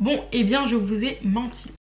Bon, eh bien je vous ai menti.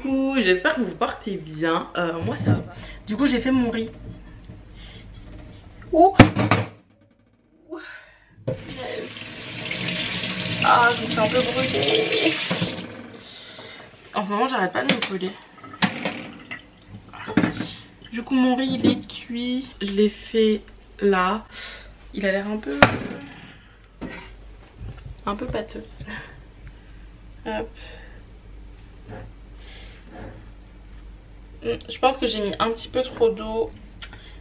Coucou, j'espère que vous vous portez bien. Moi ça va. Du coup j'ai fait mon riz. Oh. Ah, je me suis un peu brûlée. En ce moment j'arrête pas de me brûler. Du coup mon riz il est cuit. Je l'ai fait là. Il a l'air un peu pâteux. Hop. Je pense que j'ai mis un petit peu trop d'eau.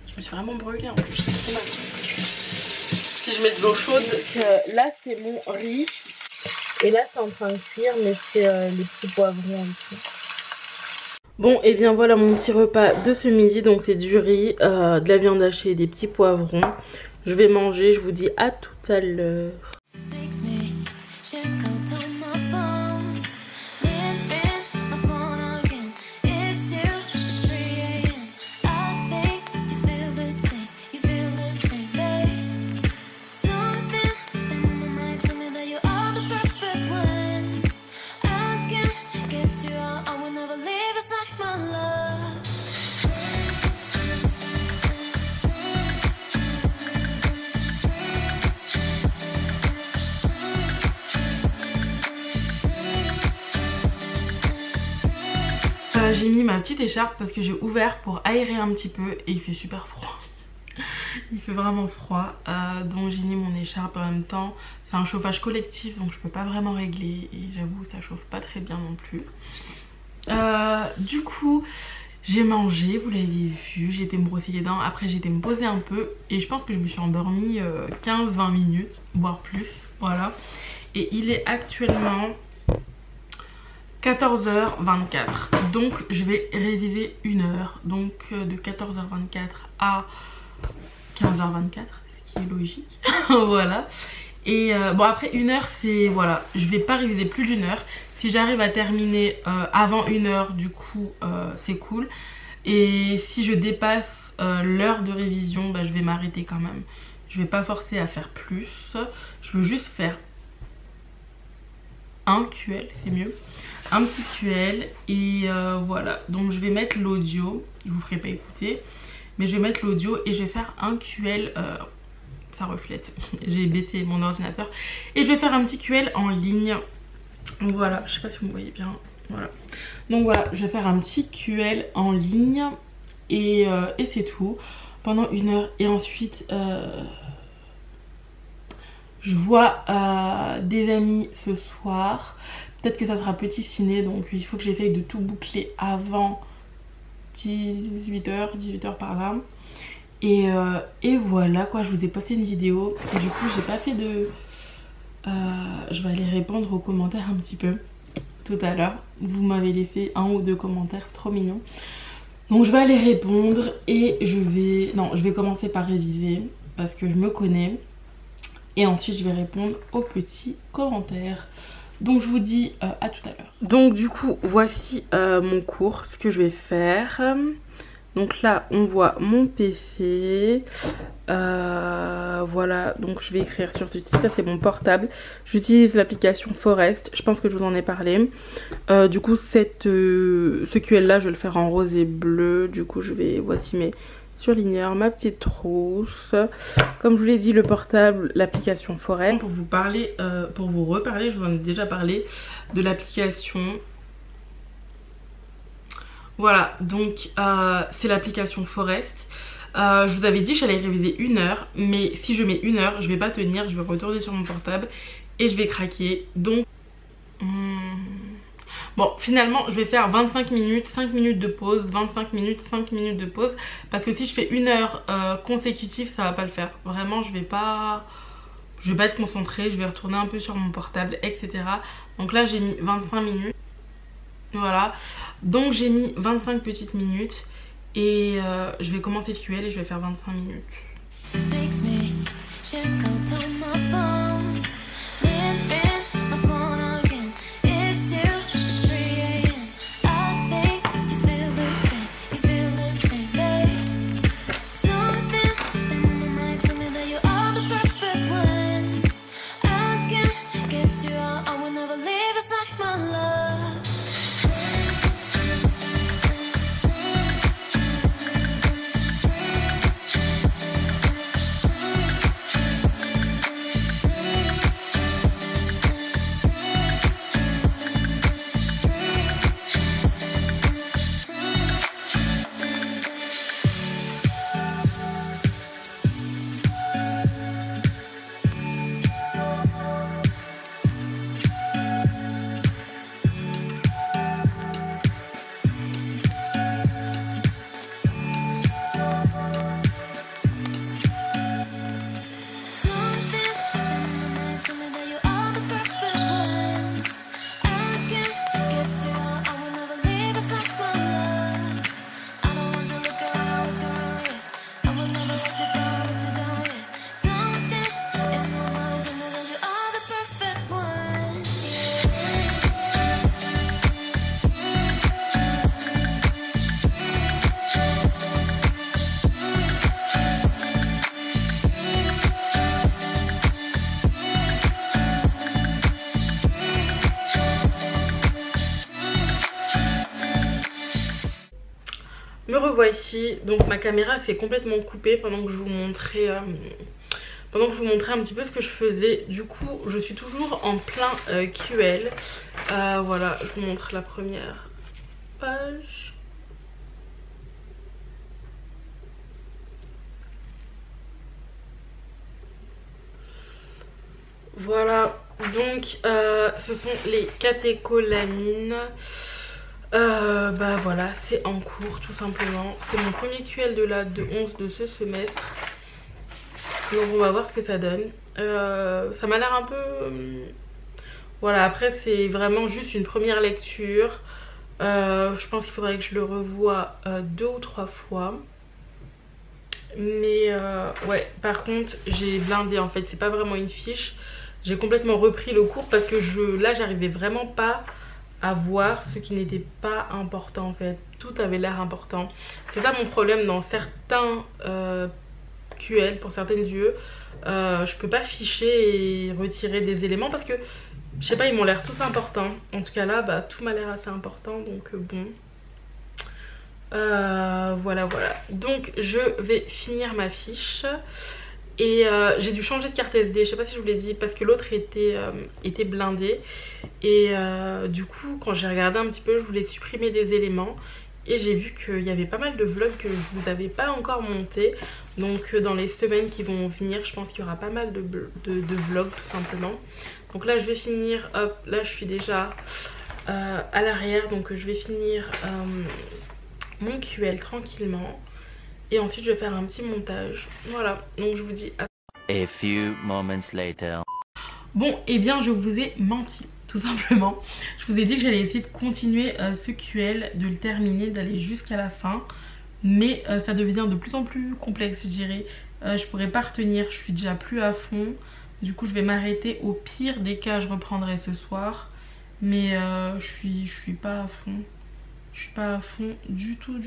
Je me suis vraiment brûlée en plus. Si je mets de l'eau chaude. Là c'est mon riz. Et là c'est en train de cuire, mais c'est les petits poivrons ici. Bon, et bien voilà mon petit repas de ce midi. Donc c'est du riz, de la viande hachée et des petits poivrons. Je vais manger, je vous dis à tout à l'heure. J'ai mis ma petite écharpe parce que j'ai ouvert pour aérer un petit peu et il fait super froid. Il fait vraiment froid, donc j'ai mis mon écharpe en même temps. C'est un chauffage collectif donc je peux pas vraiment régler et j'avoue ça chauffe pas très bien non plus. Du coup j'ai mangé, vous l'avez vu, j'ai été me brosser les dents, après j'ai été me poser un peu et je pense que je me suis endormie 15-20 minutes voire plus, voilà. Et il est actuellement 14h24, donc je vais réviser 1 heure, donc de 14h24 à 15h24, ce qui est logique. Voilà. Et bon après 1 heure c'est, voilà, je vais pas réviser plus d'1 heure. Si j'arrive à terminer avant 1 heure du coup c'est cool. Et si je dépasse l'heure de révision, bah, je vais m'arrêter quand même. Je vais pas forcer à faire plus, je veux juste faire un QL, c'est mieux, un petit QL. Et voilà, donc je vais mettre l'audio, je vous ferai pas écouter, mais je vais mettre l'audio et je vais faire un QL, ça reflète, j'ai baissé mon ordinateur, et je vais faire un petit QL en ligne. Voilà, je sais pas si vous me voyez bien, voilà. Donc voilà, je vais faire un petit QL en ligne et c'est tout, pendant 1 heure. Et ensuite je vois des amis ce soir. Peut-être que ça sera petit ciné, donc il faut que j'essaye de tout boucler avant 18h par là. Et voilà quoi, je vous ai posté une vidéo et du coup j'ai pas fait de... je vais aller répondre aux commentaires un petit peu tout à l'heure. Vous m'avez laissé 1 ou 2 commentaires, c'est trop mignon. Donc je vais aller répondre et je vais commencer par réviser parce que je me connais. Et ensuite je vais répondre aux petits commentaires. Donc je vous dis à tout à l'heure. Donc du coup voici mon cours, ce que je vais faire. Donc là on voit mon PC. Voilà, donc je vais écrire sur ceci. Ça c'est mon portable. J'utilise l'application Forest, je pense que je vous en ai parlé. Du coup ce QL là je vais le faire en rose et bleu. Du coup voici mes surligneurs, ma petite trousse. Comme je vous l'ai dit, le portable, l'application Forest. Pour vous reparler, je vous en ai déjà parlé de l'application. Voilà, donc c'est l'application Forest. Je vous avais dit que j'allais réviser 1 heure, mais si je mets 1 heure, je vais pas tenir, je vais retourner sur mon portable et je vais craquer. Donc bon, finalement je vais faire 25 minutes, 5 minutes de pause, 25 minutes, 5 minutes de pause. Parce que si je fais 1 heure consécutive, ça va pas le faire. Vraiment, je vais pas être concentrée, je vais retourner un peu sur mon portable, etc. Donc là j'ai mis 25 minutes. Voilà, donc j'ai mis 25 petites minutes. Et je vais commencer le QL et je vais faire 25 minutes. revoici. Donc ma caméra s'est complètement coupée pendant que je vous montrais un petit peu ce que je faisais. Du coup je suis toujours en plein QL. Voilà, je vous montre la première page. Voilà, donc ce sont les catécholamines. Bah voilà, c'est en cours tout simplement. C'est mon premier QL de 11 de ce semestre. Donc on va voir ce que ça donne. Ça m'a l'air un peu... Voilà, après c'est vraiment juste une première lecture. Je pense qu'il faudrait que je le revoie 2 ou 3 fois. Mais ouais, par contre j'ai blindé en fait, c'est pas vraiment une fiche. J'ai complètement repris le cours parce que là j'arrivais vraiment pas à voir ce qui n'était pas important en fait. Tout avait l'air important. C'est ça mon problème dans certains QL, pour certaines UE. Je peux pas ficher et retirer des éléments parce que je sais pas, ils m'ont l'air tous importants. En tout cas là, bah, tout m'a l'air assez important, donc bon. Voilà. Donc je vais finir ma fiche. Et j'ai dû changer de carte SD, je sais pas si je vous l'ai dit, parce que l'autre était blindée. Et du coup quand j'ai regardé un petit peu, je voulais supprimer des éléments. Et j'ai vu qu'il y avait pas mal de vlogs que je vous avais pas encore monté. Donc dans les semaines qui vont venir, je pense qu'il y aura pas mal de vlogs tout simplement. Donc là je vais finir, hop, là je suis déjà à l'arrière. Donc je vais finir mon QL tranquillement. Et ensuite je vais faire un petit montage. Voilà, donc je vous dis à... A few moments later. Bon, et bien je vous ai menti, tout simplement. Je vous ai dit que j'allais essayer de continuer ce QL, de le terminer, d'aller jusqu'à la fin. Mais ça devient de plus en plus complexe, je dirais. Je pourrais pas retenir, je suis déjà plus à fond. Du coup je vais m'arrêter. Au pire des cas je reprendrai ce soir. Mais je suis pas à fond. Je suis pas à fond du tout.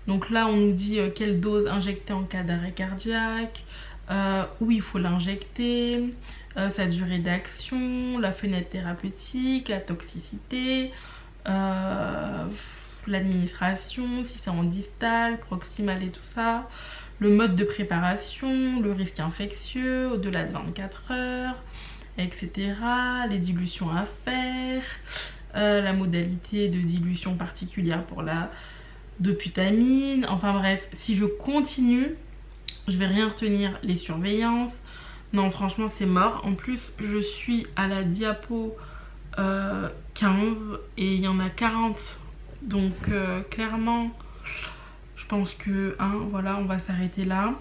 Donc là on nous dit quelle dose injecter en cas d'arrêt cardiaque, où il faut l'injecter, sa durée d'action, la fenêtre thérapeutique, la toxicité, l'administration, si c'est en distal, proximal et tout ça, le mode de préparation, le risque infectieux au-delà de 24 heures, etc. Les dilutions à faire, la modalité de dilution particulière pour la dobutamine. Enfin bref, si je continue, je vais rien retenir. Les surveillances, non franchement c'est mort. En plus je suis à la diapo 15 et il y en a 40. Donc clairement je pense que voilà, on va s'arrêter là.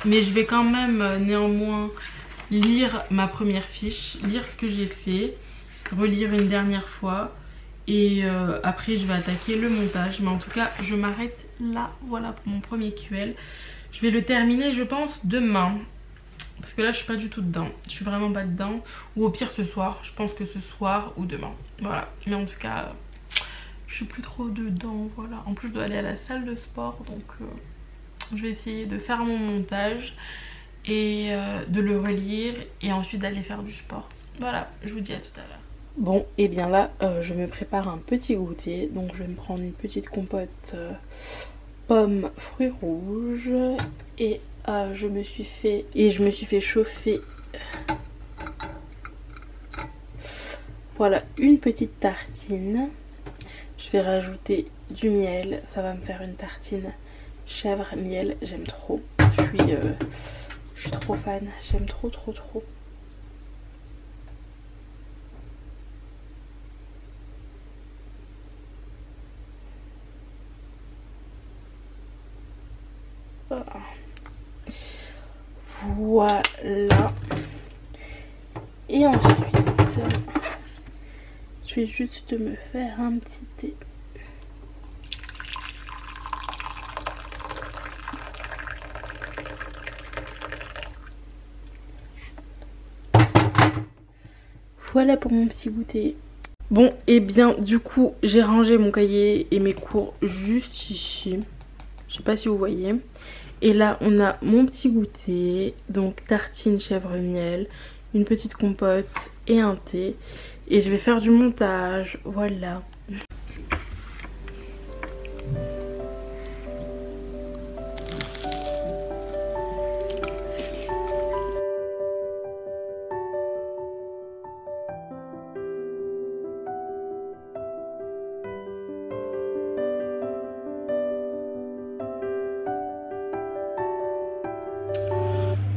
Mais je vais quand même néanmoins lire ma première fiche, lire ce que j'ai fait, relire une dernière fois. Et après je vais attaquer le montage. Mais en tout cas je m'arrête là. Voilà pour mon premier QL. Je vais le terminer je pense demain. Parce que là je suis pas du tout dedans. Je suis vraiment pas dedans. Ou au pire ce soir. Je pense que ce soir ou demain. Voilà. Mais en tout cas je suis plus trop dedans. Voilà. En plus je dois aller à la salle de sport. Donc je vais essayer de faire mon montage. Et de le relire. Et ensuite d'aller faire du sport. Voilà. Je vous dis à tout à l'heure. Bon, et bien là, je me prépare un petit goûter. Donc je vais me prendre une petite compote pommes fruits rouges. Et je me suis fait chauffer voilà, une petite tartine. Je vais rajouter du miel. Ça va me faire une tartine chèvre miel. J'aime trop. Je suis trop fan. J'aime trop. Voilà. Et ensuite, je vais juste me faire un petit thé. Voilà pour mon petit goûter. Bon, et bien du coup, j'ai rangé mon cahier et mes cours juste ici. Je sais pas si vous voyez. Et là, on a mon petit goûter. Donc, tartine chèvre miel, une petite compote et un thé. Et je vais faire du montage. Voilà.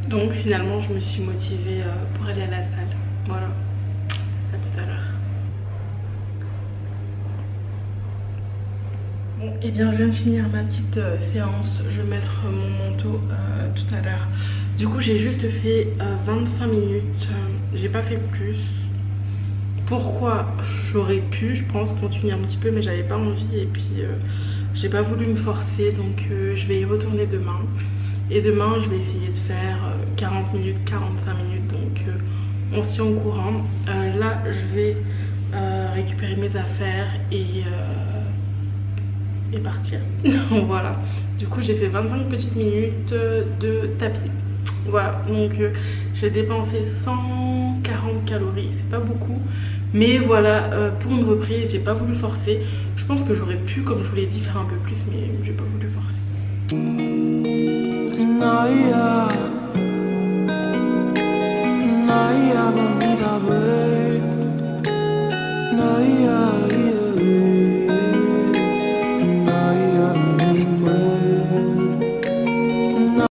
Donc finalement je me suis motivée pour aller à la salle. Voilà, à tout à l'heure. Bon, et bien je viens de finir ma petite séance. Je vais mettre mon manteau tout à l'heure. Du coup j'ai juste fait 25 minutes, j'ai pas fait plus. Pourquoi? J'aurais pu, je pense, continuer un petit peu, mais j'avais pas envie et puis j'ai pas voulu me forcer, donc je vais y retourner demain. Et demain je vais essayer de faire 40 minutes, 45 minutes, donc on s'y en courant. Là je vais récupérer mes affaires et partir. Voilà, du coup j'ai fait 25 petites minutes de tapis. Voilà, donc j'ai dépensé 140 calories, c'est pas beaucoup. Mais voilà, pour une reprise, j'ai pas voulu forcer. Je pense que j'aurais pu, comme je vous l'ai dit, faire un peu plus, mais j'ai pas voulu forcer. Naya, Naya,